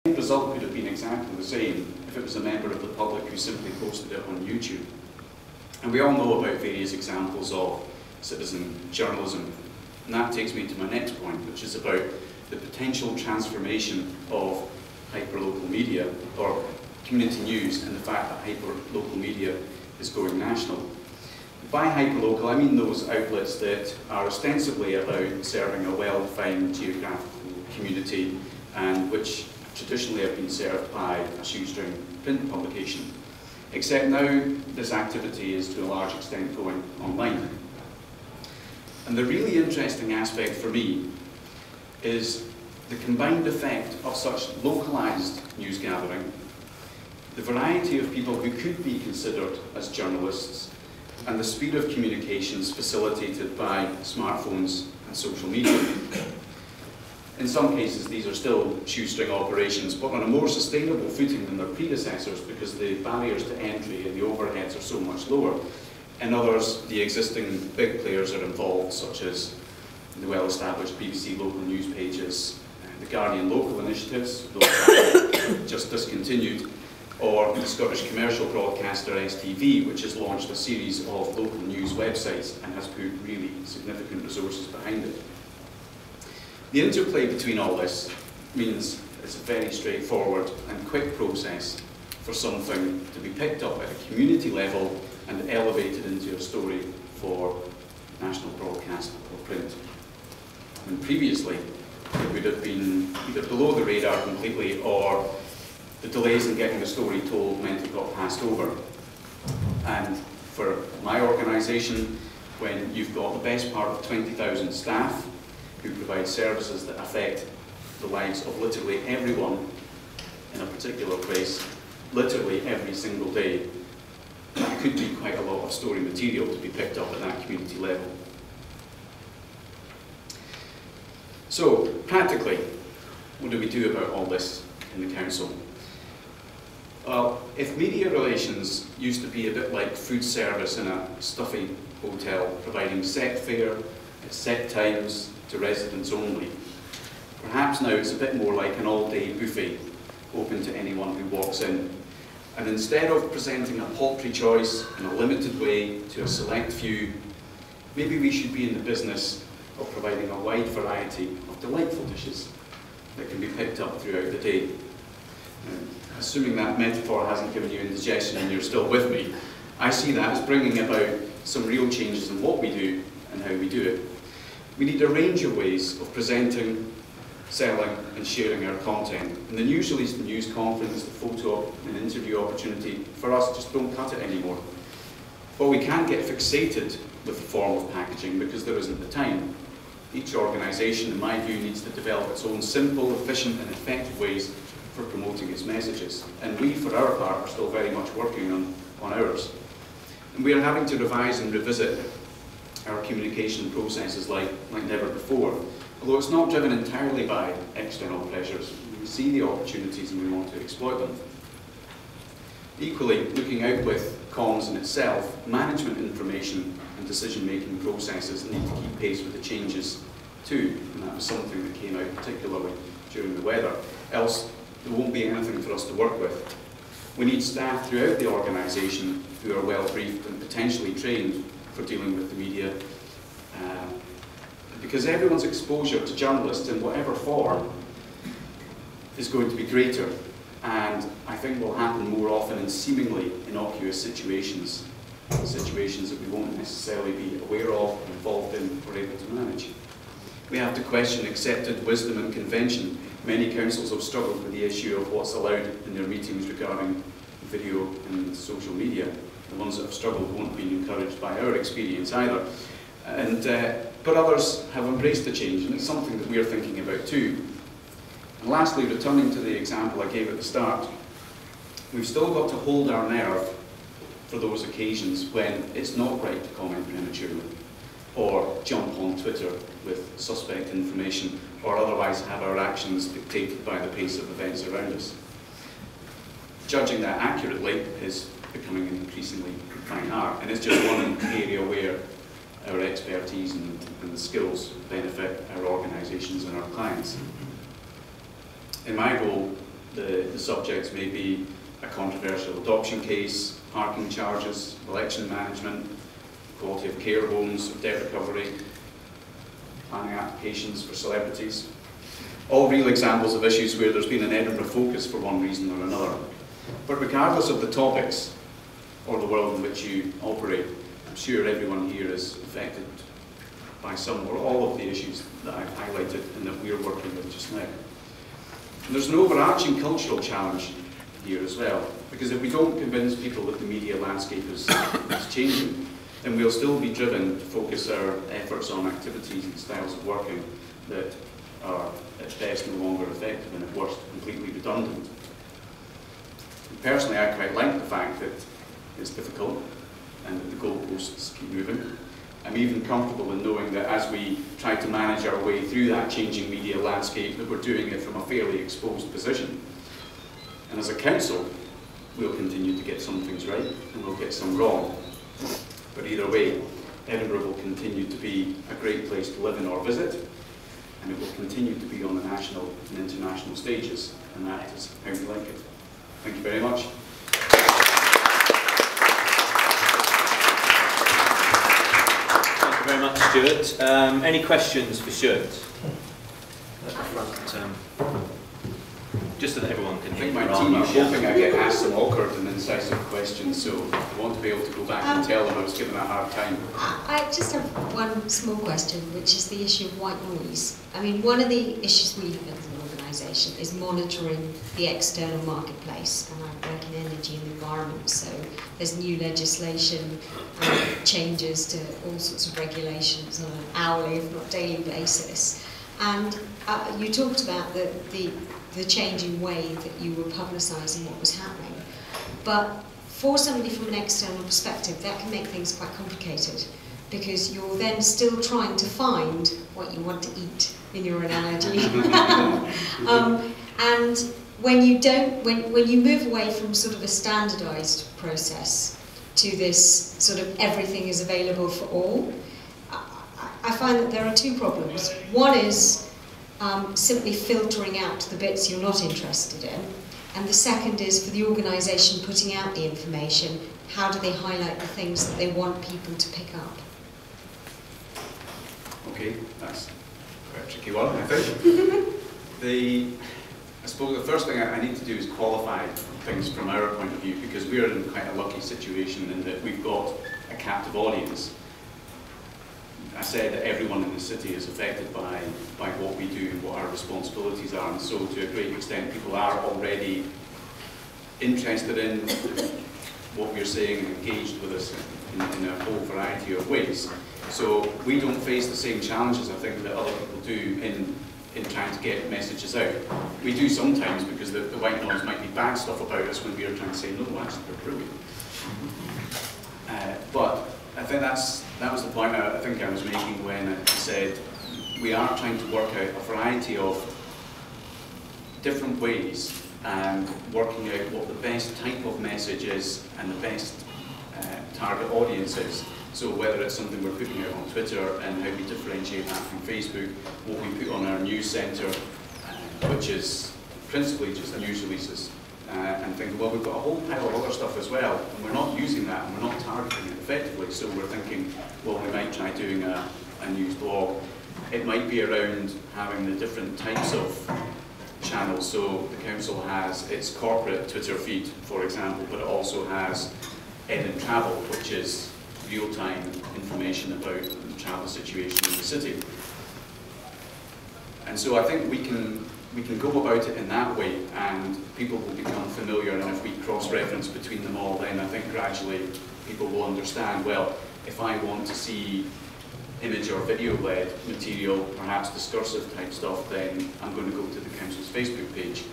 end result could have been exactly the same if it was a member of the public who simply posted it on YouTube. And we all know about various examples of citizen journalism. And that takes me to my next point, which is about the potential transformation of hyperlocal media, or community news, and the fact that hyperlocal media is going national. By hyperlocal, I mean those outlets that are ostensibly about serving a well-defined geographical community and which traditionally have been served by a shoestring print publication. Except now this activity is to a large extent going online. And the really interesting aspect for me is the combined effect of such localised news gathering, the variety of people who could be considered as journalists, and the speed of communications facilitated by smartphones and social media. In some cases, these are still shoestring operations, but on a more sustainable footing than their predecessors because the barriers to entry and the overheads are so much lower. In others, the existing big players are involved, such as the well-established BBC local news pages, the Guardian local initiatives, those just discontinued, or the Scottish commercial broadcaster STV, which has launched a series of local news websites and has put really significant resources behind it. The interplay between all this means it's a very straightforward and quick process for something to be picked up at a community level and elevated into a story for national broadcast or print. And previously, it would have been either below the radar completely, or the delays in getting the story told meant it got passed over. And for my organisation, when you've got the best part of 20,000 staff who provide services that affect the lives of literally everyone in a particular place, literally every single day, that could be quite a lot of story material to be picked up at that community level. So, practically, what do we do about all this in the council? Well, if media relations used to be a bit like food service in a stuffy hotel, providing set fare at set times to residents only, perhaps now it's a bit more like an all-day buffet, open to anyone who walks in. And instead of presenting a paltry choice in a limited way to a select few, maybe we should be in the business of providing a wide variety of delightful dishes that can be picked up throughout the day. Assuming that metaphor hasn't given you indigestion and you're still with me, I see that as bringing about some real changes in what we do and how we do it. We need a range of ways of presenting, selling and sharing our content. And the news release, the news conference, the photo and interview opportunity, for us, just don't cut it anymore. But we can't get fixated with the form of packaging because there isn't the time. Each organisation, in my view, needs to develop its own simple, efficient and effective ways for promoting its messages. And we, for our part, are still very much working on ours. And we are having to revise and revisit our communication processes like never before. Although it's not driven entirely by external pressures. We see the opportunities and we want to exploit them. Equally, looking out with comms in itself, management information and decision-making processes need to keep pace with the changes too. And that was something that came out particularly during the weather. Else, there won't be anything for us to work with. We need staff throughout the organisation who are well briefed and potentially trained for dealing with the media, because everyone's exposure to journalists in whatever form is going to be greater, and I think will happen more often in seemingly innocuous situations that we won't necessarily be aware of, involved in, or able to manage. We have to question accepted wisdom and convention. Many councils have struggled with the issue of what's allowed in their meetings regarding video and social media. The ones that have struggled won't be encouraged by our experience either. But others have embraced the change, and it's something that we are thinking about too. And lastly, returning to the example I gave at the start, we've still got to hold our nerve for those occasions when it's not right to comment prematurely, or jump on Twitter with suspect information, or otherwise have our actions dictated by the pace of events around us. Judging that accurately is becoming an increasingly fine art, and it's just one area where our expertise and the skills benefit our organisations and our clients. In my role The subjects may be a controversial adoption case, parking charges, election management, quality of care homes, debt recovery, planning applications for celebrities. All real examples of issues where there's been an Edinburgh focus for one reason or another. But regardless of the topics or the world in which you operate, I'm sure everyone here is affected by some or all of the issues that I've highlighted and that we're working with just now. And there's an overarching cultural challenge here as well, because if we don't convince people that the media landscape is changing, then we'll still be driven to focus our efforts on activities and styles of working that are at best no longer effective and at worst completely redundant. And personally, I quite like the fact that it's difficult and that the goalposts keep moving. I'm even comfortable in knowing that as we try to manage our way through that changing media landscape, that we're doing it from a fairly exposed position. And as a council, we'll continue to get some things right and we'll get some wrong. But either way, Edinburgh will continue to be a great place to live in or visit, and it will continue to be on the national and international stages, and that is how we like it. Thank you very much. Thank you very much, Stewart. Any questions for Stewart? Just so that everyone can hear. I think my team are hoping I get asked some awkward and incisive questions, so I want to be able to go back and tell them I was given a hard time. I just have one small question, which is the issue of white noise. I mean, one of the issues we have as an organisation is monitoring the external marketplace, and I work in energy and environment, so there's new legislation, changes to all sorts of regulations on an hourly, if not daily basis. And you talked about the changing way that you were publicising what was happening. But for somebody from an external perspective, that can make things quite complicated, because you're then still trying to find what you want to eat, in your analogy. And when you don't, when you move away from sort of a standardised process to this sort of everything is available for all, I find that there are two problems. One is simply filtering out the bits you're not interested in, and the second is for the organisation putting out the information, how do they highlight the things that they want people to pick up? Okay, that's quite a tricky one, I think. I suppose the first thing I need to do is qualify things from our point of view, because we're in quite a lucky situation in that we've got a captive audience. I said that everyone in the city is affected by what we do and what our responsibilities are, and so to a great extent people are already interested in what we're saying and engaged with us in a whole variety of ways. So we don't face the same challenges, I think, that other people do in trying to get messages out. We do sometimes, because the white noise might be bad stuff about us when we are trying to say, no, actually, they're brilliant. But I think that was the point I think I was making when I said we are trying to work out a variety of different ways and working out what the best type of message is and the best target audience is. So whether it's something we're putting out on Twitter and how we differentiate that from Facebook, what we put on our news centre, which is principally just news releases, and thinking, well, we've got a whole pile of other stuff as well, and we're not using that, and we're not targeting it effectively, so we're thinking, well, we might try doing a news blog. It might be around having the different types of channels, so the council has its corporate Twitter feed, for example, but it also has Ed and Travel, which is real-time information about the travel situation in the city. And so I think we can go about it in that way, and people will become familiar, and if we cross-reference between them all, then I think gradually people will understand, well, if I want to see image or video-led material, perhaps discursive type stuff, then I'm going to go to the council's Facebook page.